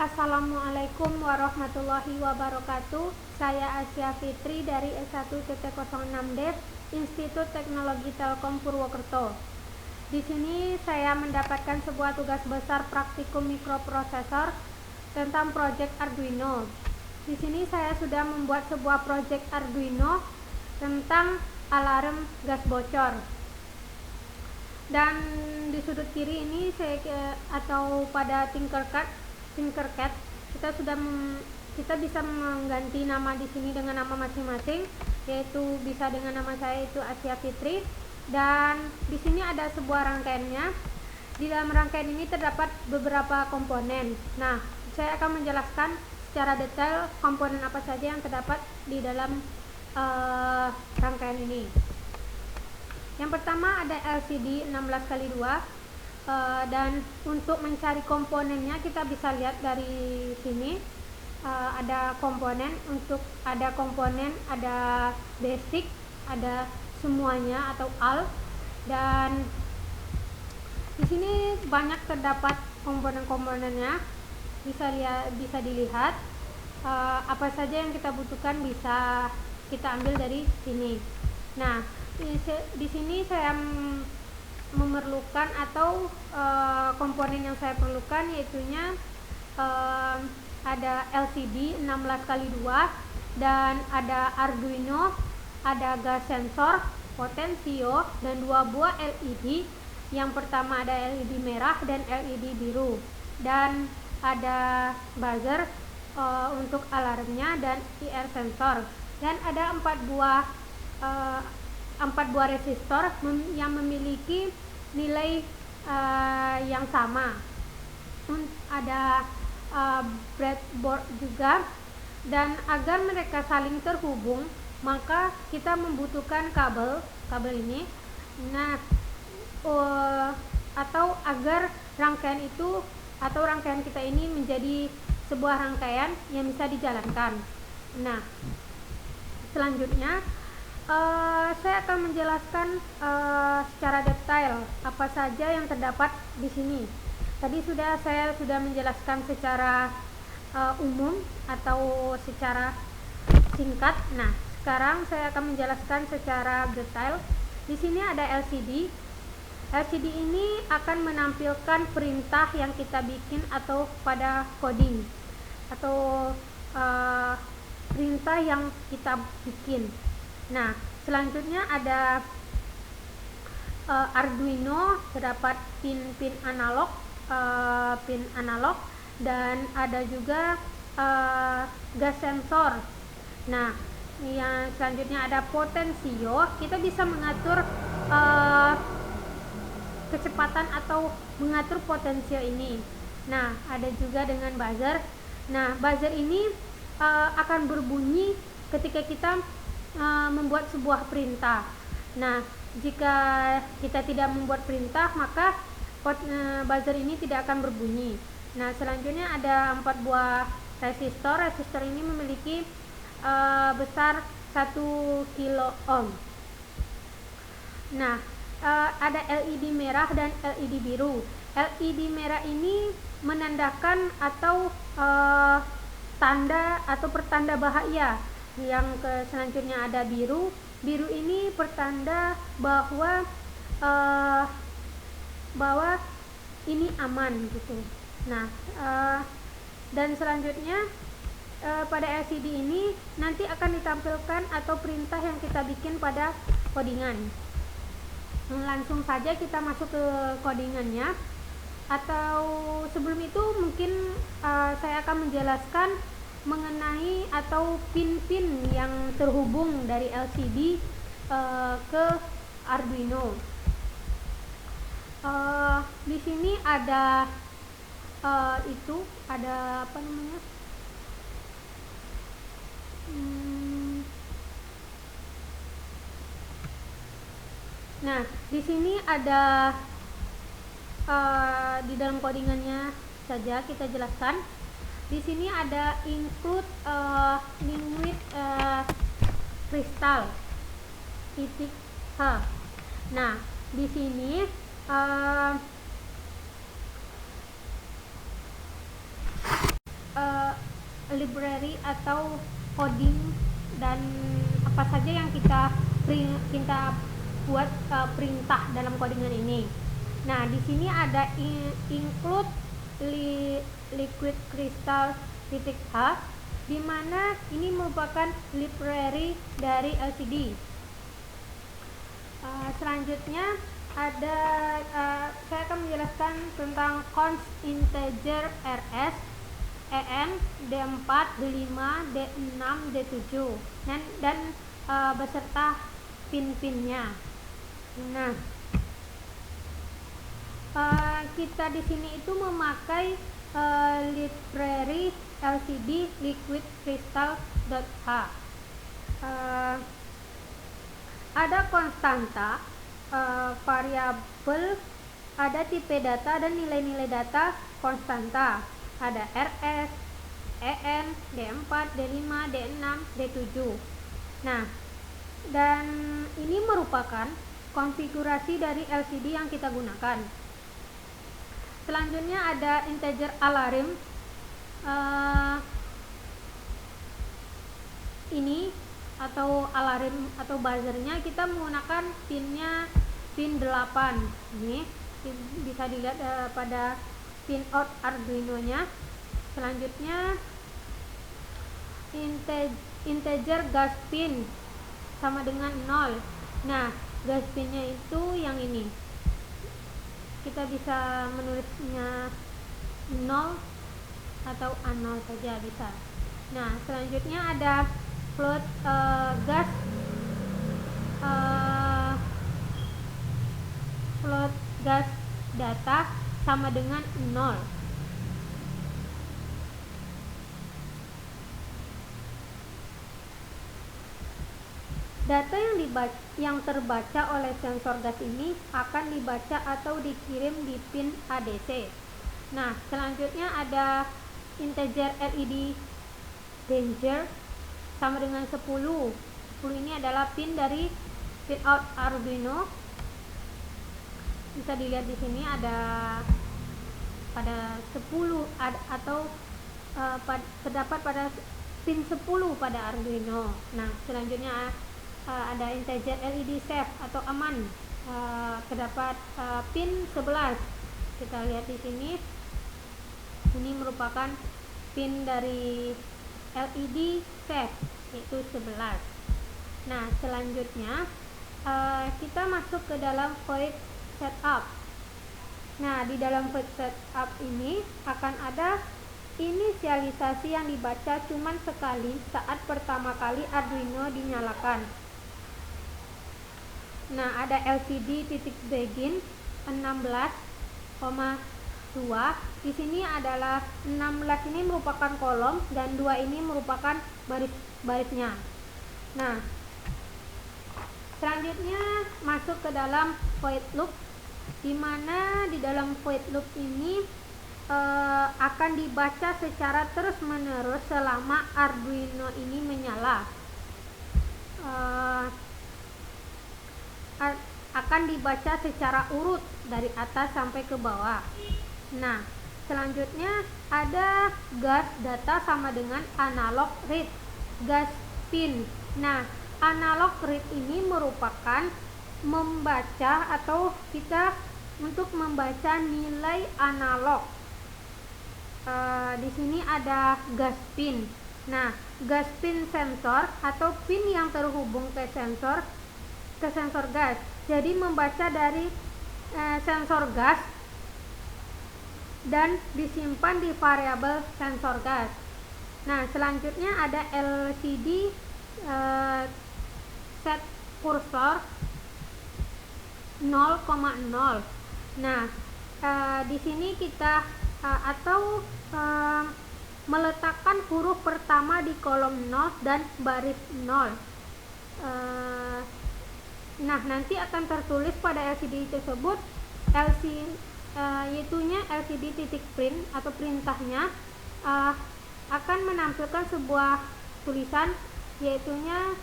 Assalamualaikum warahmatullahi wabarakatuh. Saya Asya Fitri dari S1.06 Dev Institut Teknologi Telkom Purwokerto. Di sini saya mendapatkan sebuah tugas besar praktikum mikroprosesor tentang proyek Arduino. Di sini saya sudah membuat sebuah proyek Arduino tentang alarm gas bocor. Dan di sudut kiri ini atau pada Tinkercad kita bisa mengganti nama di sini dengan nama masing-masing, yaitu bisa dengan nama saya itu Asya Fitri, dan di sini ada sebuah rangkaiannya. Di dalam rangkaian ini terdapat beberapa komponen. Nah, saya akan menjelaskan secara detail komponen apa saja yang terdapat di dalam rangkaian ini. Yang pertama ada LCD 16x2. Dan untuk mencari komponennya kita bisa lihat dari sini. Ada komponen, ada basic, ada semuanya atau all, dan di sini banyak terdapat komponen-komponennya. Bisa dilihat apa saja yang kita butuhkan bisa kita ambil dari sini. Nah, di sini saya memerlukan atau komponen yang saya perlukan yaitunya ada LCD 16x2 dan ada Arduino, ada gas sensor, potensio, dan 2 buah LED. Yang pertama ada LED merah dan LED biru, dan ada buzzer untuk alarmnya dan IR sensor, dan ada 4 buah resistor yang memiliki nilai yang sama. Ada breadboard juga, dan agar mereka saling terhubung maka kita membutuhkan kabel ini. Nah, atau agar rangkaian kita ini menjadi sebuah rangkaian yang bisa dijalankan. Nah, selanjutnya saya akan menjelaskan secara detail apa saja yang terdapat di sini. Tadi saya sudah menjelaskan secara umum atau secara singkat. Nah, sekarang saya akan menjelaskan secara detail. Di sini ada LCD. LCD ini akan menampilkan perintah yang kita bikin atau pada coding atau perintah yang kita bikin. Nah, selanjutnya ada Arduino, terdapat pin analog, dan ada juga gas sensor. Nah, yang selanjutnya ada potensio. Kita bisa mengatur kecepatan atau mengatur potensio ini. Nah, ada juga dengan buzzer. Nah, buzzer ini akan berbunyi ketika kita membuat sebuah perintah. Nah, jika kita tidak membuat perintah maka buzzer ini tidak akan berbunyi. Nah, selanjutnya ada 4 buah resistor. Resistor ini memiliki besar 1 kilo ohm. Nah, ada LED merah dan LED biru. LED merah ini menandakan atau tanda atau pertanda bahaya. Yang selanjutnya ada biru. Biru ini pertanda bahwa ini aman gitu. Nah, dan selanjutnya pada LCD ini nanti akan ditampilkan atau perintah yang kita bikin pada codingan. Langsung saja kita masuk ke codingannya. Atau sebelum itu mungkin saya akan menjelaskan mengenai atau pin-pin yang terhubung dari LCD ke Arduino. Di sini ada apa namanya? Nah, di sini ada di dalam codingannya saja kita jelaskan. Di sini ada include liquid crystal titik H. Nah, di sini library atau coding dan apa saja yang kita buat perintah dalam codingan ini. Nah, di sini ada include liquid crystal .h, di mana ini merupakan library dari LCD. Selanjutnya ada saya akan menjelaskan tentang const integer rs, en, d4, d5, d6, d7 dan beserta pin-pinnya. Nah, kita di sini itu memakai library LCD liquid crystal .h. Ada konstanta, variabel, ada tipe data dan nilai-nilai data konstanta. Ada rs, en, d4, d5, d6, d7. Nah, dan ini merupakan konfigurasi dari LCD yang kita gunakan. Selanjutnya ada integer alarm. Ini atau alarm atau buzzernya kita menggunakan pinnya pin 8. Ini bisa dilihat pada pin out Arduino nya. Selanjutnya integer gas pin sama dengan 0. Nah, gas pinnya itu yang ini. Kita bisa menulisnya 0 atau A0 saja bisa. Nah, selanjutnya ada float gas data sama dengan 0. Data yang terbaca oleh sensor gas ini akan dibaca atau dikirim di pin ADC. Nah, selanjutnya ada integer LED danger sama dengan 10. 10 ini adalah pin dari pin out Arduino. Bisa dilihat di sini ada pada 10 atau terdapat pada pin 10 pada Arduino. Nah, selanjutnya ada integer LED safe atau aman, terdapat pin 11. Kita lihat di sini, ini merupakan pin dari LED safe, yaitu 11. Nah, selanjutnya kita masuk ke dalam void setup. Nah, di dalam void setup ini akan ada inisialisasi yang dibaca cuman sekali saat pertama kali Arduino dinyalakan. Nah, ada LCD titik begin 16,2. Di sini adalah 16 ini merupakan kolom dan 2 ini merupakan barisnya. Nah, selanjutnya masuk ke dalam void loop, di mana di dalam void loop ini akan dibaca secara terus-menerus selama Arduino ini menyala. Akan dibaca secara urut dari atas sampai ke bawah. Nah, selanjutnya ada gas data sama dengan analog read, gas pin. Nah, analog read ini merupakan membaca atau kita untuk membaca nilai analog. Di sini ada gas pin. Nah, gas pin sensor atau pin yang terhubung ke sensor gas. Jadi membaca dari sensor gas dan disimpan di variabel sensor gas. Nah, selanjutnya ada LCD set kursor 0,0. Nah, di sini kita meletakkan huruf pertama di kolom 0 dan baris 0. Nah, nanti akan tertulis pada LCD tersebut yaitunya LCD titik print atau perintahnya akan menampilkan sebuah tulisan yaitunya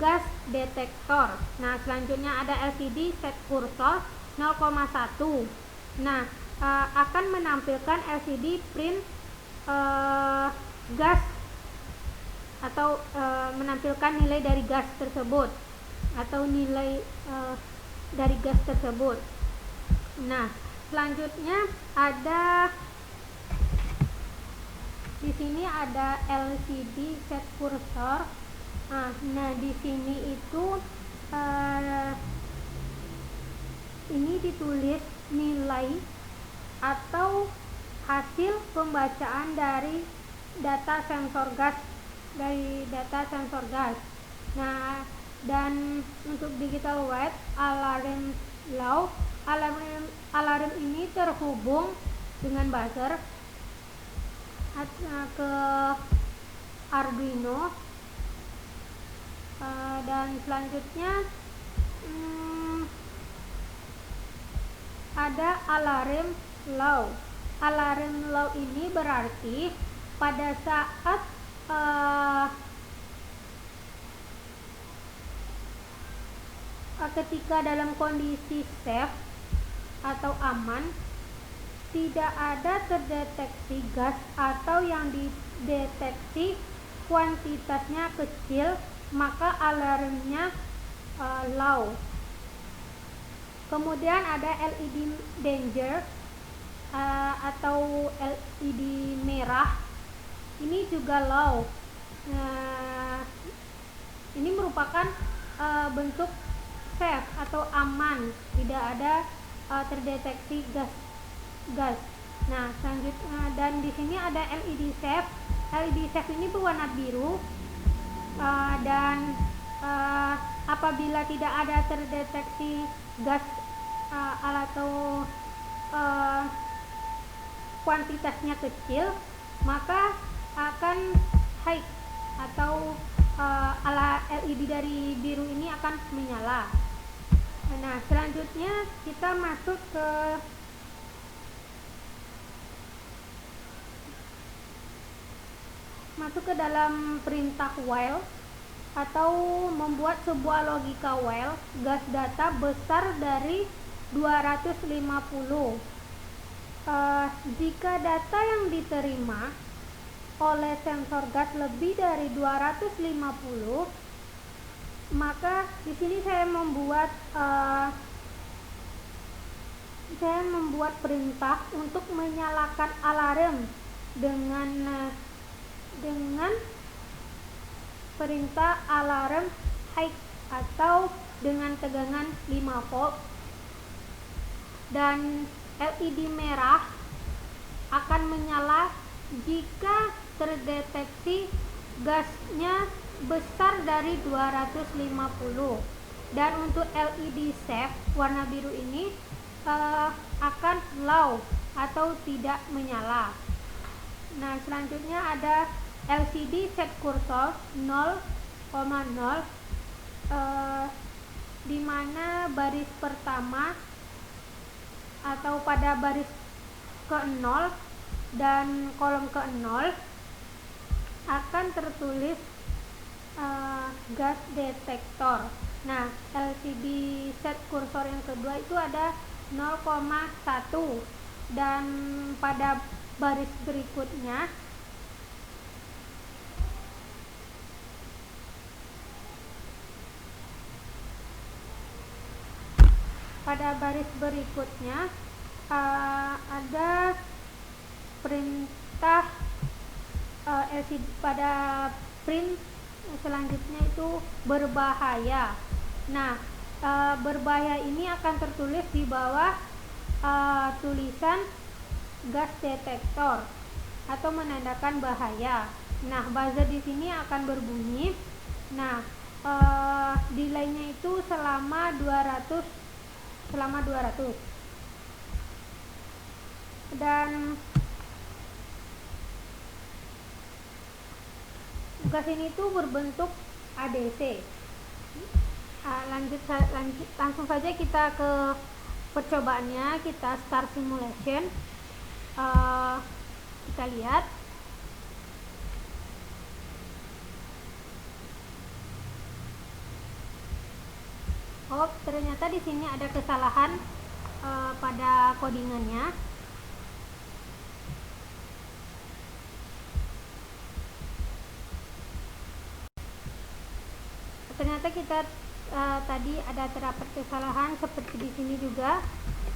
gas detektor. Nah, selanjutnya ada LCD set kursor 0,1. Nah, akan menampilkan LCD print gas atau menampilkan nilai dari gas tersebut atau nilai dari gas tersebut. Nah, selanjutnya ada di sini ada LCD set cursor. Nah, di sini itu ini ditulis nilai atau hasil pembacaan dari data sensor gas Nah, dan untuk digital weight alarm law, alarm ini terhubung dengan buzzer ke Arduino. Dan selanjutnya ada alarm law. Alarm law ini berarti pada saat ketika dalam kondisi safe atau aman, tidak ada terdeteksi gas atau yang dideteksi kuantitasnya kecil, maka alarmnya low. Kemudian ada LED danger atau LED merah, ini juga low. Ini merupakan bentuk safe atau aman, tidak ada terdeteksi gas. Nah, selanjutnya dan di sini ada LED safe. LED safe ini berwarna biru dan apabila tidak ada terdeteksi gas atau kuantitasnya kecil, maka akan high atau LED dari biru ini akan menyala. Nah, selanjutnya kita masuk ke dalam perintah while atau membuat sebuah logika while gas data besar dari 250. Jika data yang diterima oleh sensor gas lebih dari 250, maka di sini saya membuat perintah untuk menyalakan alarm dengan perintah alarm high atau dengan tegangan 5 volt, dan LED merah akan menyala jika terdeteksi gasnya besar dari 250. Dan untuk LED safe warna biru ini akan low atau tidak menyala. Nah, selanjutnya ada LCD set cursor 0,0 di mana baris pertama atau pada baris ke-0 dan kolom ke-0 akan tertulis gas detektor. Nah, LCD set cursor yang kedua itu ada 0,1 dan pada baris berikutnya ada perintah LCD pada print selanjutnya itu berbahaya. Nah, berbahaya ini akan tertulis di bawah tulisan gas detektor atau menandakan bahaya. Nah, buzzer di sini akan berbunyi. Nah, delaynya itu selama 200. Dan gas ini tuh berbentuk ADC. Langsung saja kita ke percobaannya. Kita start simulation. Kita lihat. Oh, ternyata di sini ada kesalahan pada codingannya. ternyata kita tadi terdapat kesalahan seperti di sini juga.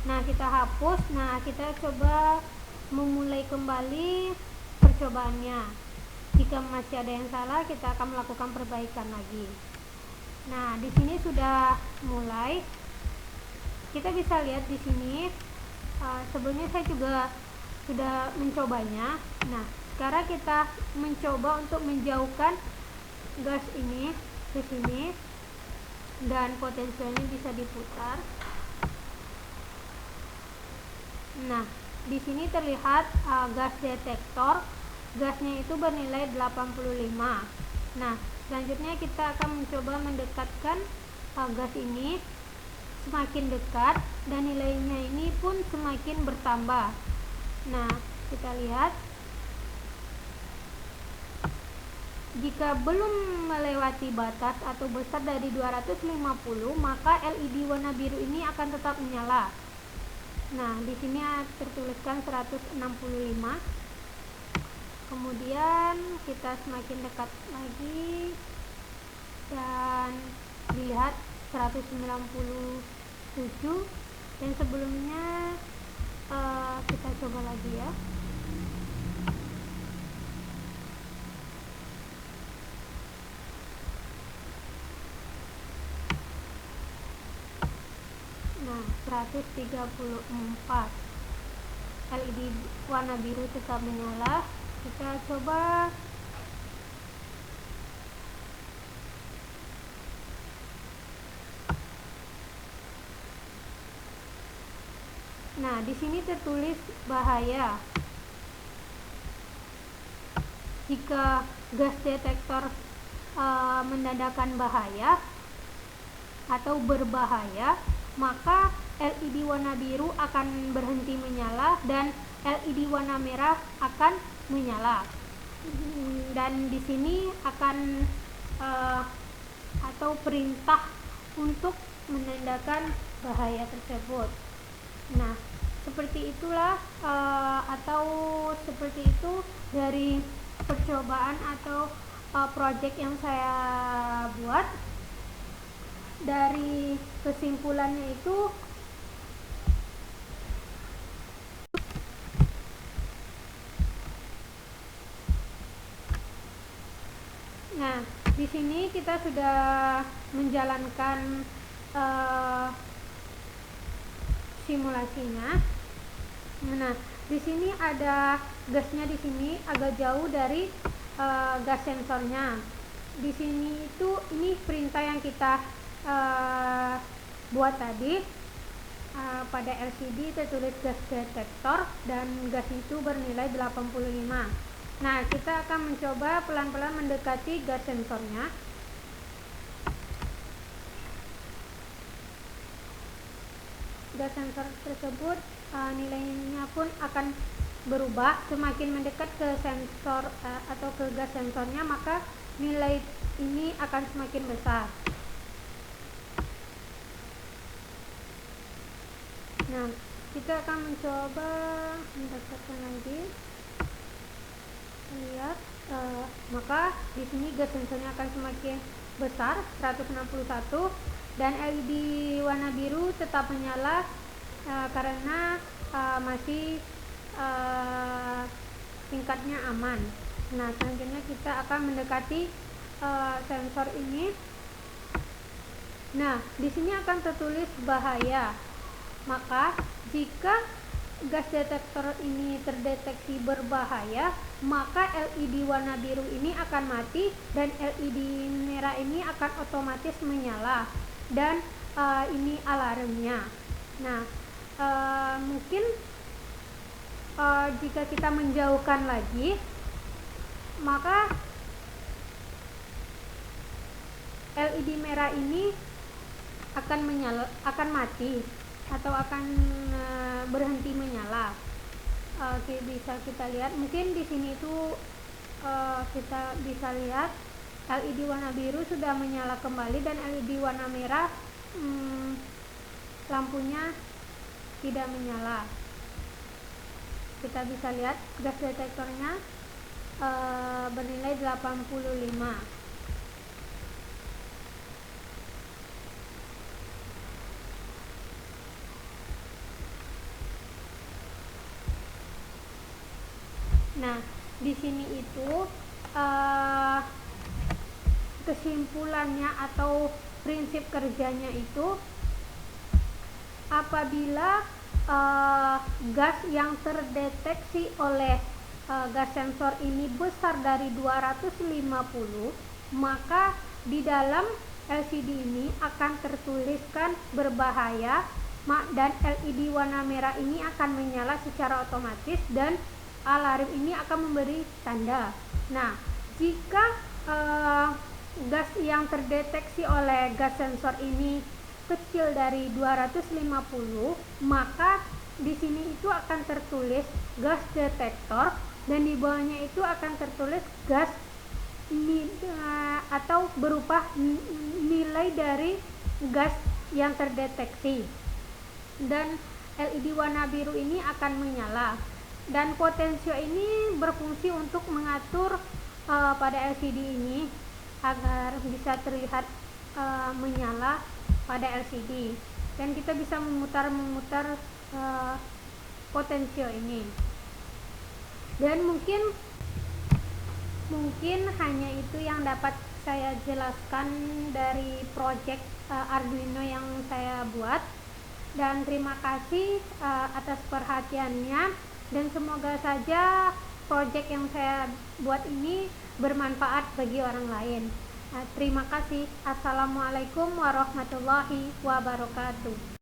Nah, kita hapus. Nah, kita coba memulai kembali percobaannya. Jika masih ada yang salah, kita akan melakukan perbaikan lagi. Nah, di sini sudah mulai. Kita bisa lihat di sini. Sebelumnya saya juga sudah mencobanya. Nah, sekarang kita mencoba untuk menjauhkan gas ini ke sini, dan potensialnya bisa diputar. Nah, di sini terlihat gas detektor, gasnya itu bernilai 85. Nah, selanjutnya kita akan mencoba mendekatkan gas ini. Semakin dekat dan nilainya ini pun semakin bertambah. Nah, kita lihat jika belum melewati batas atau besar dari 250, maka LED warna biru ini akan tetap menyala. Nah, di sini tertuliskan 165. Kemudian kita semakin dekat lagi dan dilihat 197, dan sebelumnya kita coba lagi ya. Nah, 134. LED warna biru tetap menyala. Kita coba nah, di sini tertulis bahaya. Jika gas detektor menandakan bahaya atau berbahaya, maka LED warna biru akan berhenti menyala dan LED warna merah akan menyala. Dan di sini akan atau perintah untuk menandakan bahaya tersebut. Nah, seperti itulah atau seperti itu dari percobaan atau project yang saya buat. Dari kesimpulannya itu, nah, di sini kita sudah menjalankan simulasinya. Nah, di sini ada gasnya, di sini agak jauh dari gas sensornya. Di sini itu ini perintah yang kita buat tadi. Pada LCD tertulis gas detektor dan gas itu bernilai 85. Nah, kita akan mencoba pelan-pelan mendekati gas sensornya. Gas sensor tersebut nilainya pun akan berubah. Semakin mendekat ke sensor atau ke gas sensornya, maka nilai ini akan semakin besar. Nah, kita akan mencoba mendekatkan lagi. Lihat, maka di sini gas sensornya akan semakin besar, 161, dan LED warna biru tetap menyala karena masih tingkatnya aman. Nah, selanjutnya kita akan mendekati sensor ini. Nah, di sini akan tertulis bahaya. Maka jika gas detektor ini terdeteksi berbahaya, maka LED warna biru ini akan mati dan LED merah ini akan otomatis menyala, dan ini alarmnya. Nah, mungkin jika kita menjauhkan lagi, maka LED merah ini akan mati atau akan berhenti menyala. Bisa kita lihat, mungkin di sini itu kita bisa lihat LED warna biru sudah menyala kembali dan LED warna merah lampunya tidak menyala. Kita bisa lihat gas detektornya bernilai 85. Nah, di sini itu kesimpulannya atau prinsip kerjanya itu, apabila gas yang terdeteksi oleh gas sensor ini besar dari 250, maka di dalam LCD ini akan tertuliskan berbahaya, dan LED warna merah ini akan menyala secara otomatis dan alarm ini akan memberi tanda. Nah, jika gas yang terdeteksi oleh gas sensor ini kecil dari 250, maka di sini itu akan tertulis gas detektor, dan di bawahnya itu akan tertulis gas atau berupa nilai dari gas yang terdeteksi, dan LED warna biru ini akan menyala, dan potensio ini berfungsi untuk mengatur pada LCD ini agar bisa terlihat menyala pada LCD, dan kita bisa memutar potensio ini. Dan mungkin hanya itu yang dapat saya jelaskan dari project Arduino yang saya buat, dan terima kasih atas perhatiannya, dan semoga saja project yang saya buat ini bermanfaat bagi orang lain. Terima kasih. Assalamualaikum warahmatullahi wabarakatuh.